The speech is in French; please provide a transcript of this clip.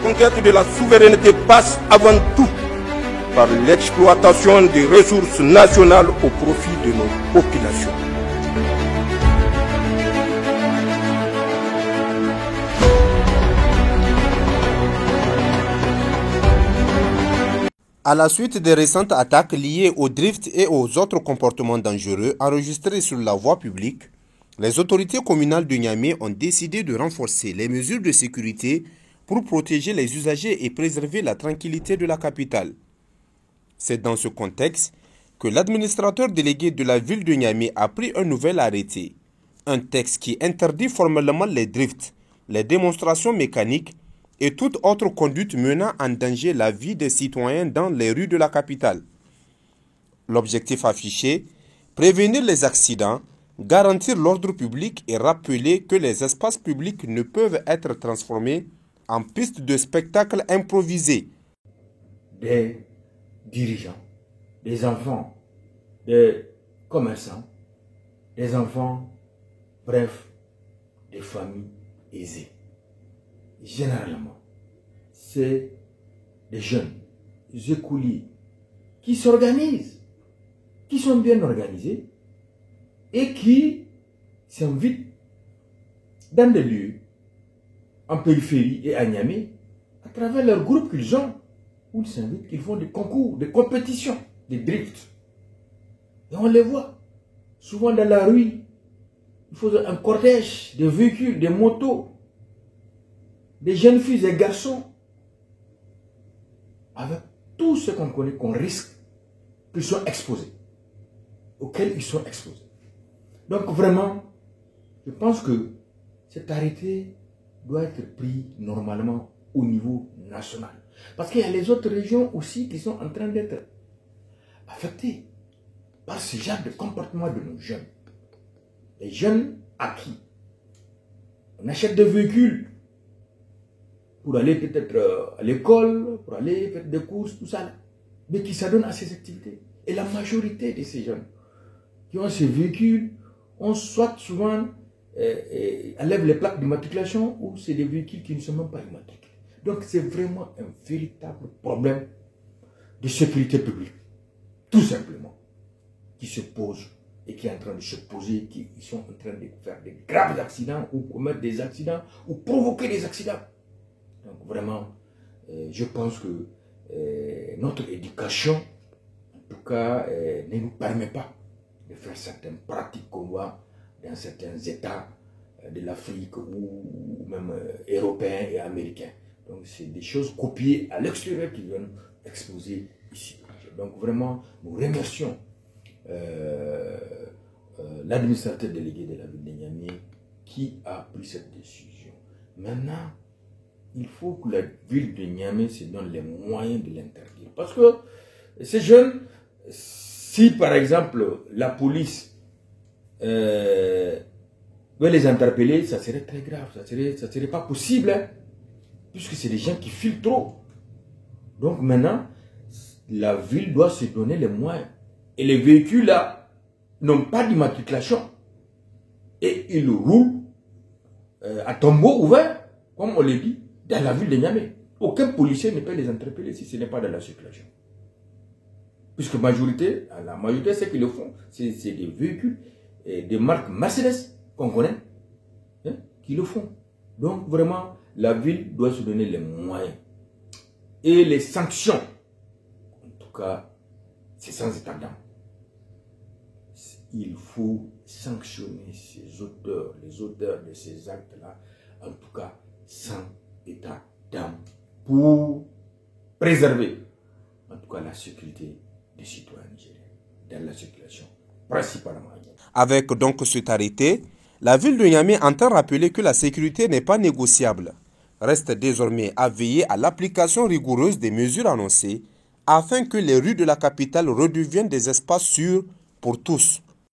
conquête de la souveraineté passe avant tout par l'exploitation des ressources nationales au profit de nos populations. À la suite des récentes attaques liées au drift et aux autres comportements dangereux enregistrés sur la voie publique, les autorités communales de Niamey ont décidé de renforcer les mesures de sécurité pour protéger les usagers et préserver la tranquillité de la capitale. C'est dans ce contexte que l'administrateur délégué de la ville de Niamey a pris un nouvel arrêté, un texte qui interdit formellement les drifts, les démonstrations mécaniques et toute autre conduite menant en danger la vie des citoyens dans les rues de la capitale. L'objectif affiché, prévenir les accidents, garantir l'ordre public et rappeler que les espaces publics ne peuvent être transformés en pistes de spectacle improvisées. Des dirigeants, des enfants, des commerçants, des enfants, bref, des familles aisées. Généralement, c'est des jeunes, des écoliers qui s'organisent, qui sont bien organisés et qui s'invitent dans des lieux en périphérie et à Niamey à travers leurs groupes qu'ils ont, où ils s'invitent, qu'ils font des concours, des compétitions, des drifts. Et on les voit souvent dans la rue. Il faut un cortège de véhicules, des motos, des jeunes filles et garçons, avec tout ce qu'on connaît, qu'on risque, qu'ils soient exposés, auxquels ils sont exposés. Donc vraiment, je pense que cet arrêté doit être pris normalement au niveau national. Parce qu'il y a les autres régions aussi qui sont en train d'être affectées par ce genre de comportement de nos jeunes. Les jeunes à qui on achète des véhicules pour aller peut-être à l'école, pour aller faire des courses, tout ça, mais qui s'adonnent à ces activités. Et la majorité de ces jeunes qui ont ces véhicules, on soit souvent enlève les plaques d'immatriculation ou c'est des véhicules qui ne sont même pas immatriculés. Donc c'est vraiment un véritable problème de sécurité publique, tout simplement, qui se pose et qui est en train de se poser, qui sont en train de faire des graves accidents ou commettre des accidents ou provoquer des accidents. Donc vraiment, je pense que notre éducation, en tout cas, ne nous permet pas de faire certaines pratiques qu'on voit dans certains États de l'Afrique ou même européens et américains. Donc c'est des choses copiées à l'extérieur qui viennent exposer ici. Donc vraiment, nous remercions l'administrateur délégué de la ville de Niamey qui a pris cette décision. Maintenant, il faut que la ville de Niamey se donne les moyens de l'interdire. Parce que ces jeunes, si par exemple la police veut les interpeller, ça serait très grave, ça serait pas possible, hein, puisque c'est des gens qui filent trop. Donc maintenant, la ville doit se donner les moyens. Et les véhicules là n'ont pas d'immatriculation. Et ils roulent à tombeau ouvert, comme on l'a dit, dans la ville de Niamey. Aucun policier ne peut les interpeller si ce n'est pas dans la circulation. Puisque la majorité, c'est qu'ils le font, c'est des véhicules, des marques Mercedes qu'on connaît, hein, qui le font. Donc vraiment, la ville doit se donner les moyens. Et les sanctions, en tout cas, c'est sans état d'âme. Il faut sanctionner ces auteurs, les auteurs de ces actes-là, en tout cas, sans état d'âme, pour préserver, en tout cas, la sécurité des citoyens nigériens dans la circulation, principalement. Avec donc cet arrêté, la ville de Niamey entend rappeler que la sécurité n'est pas négociable. Reste désormais à veiller à l'application rigoureuse des mesures annoncées afin que les rues de la capitale redeviennent des espaces sûrs pour tous.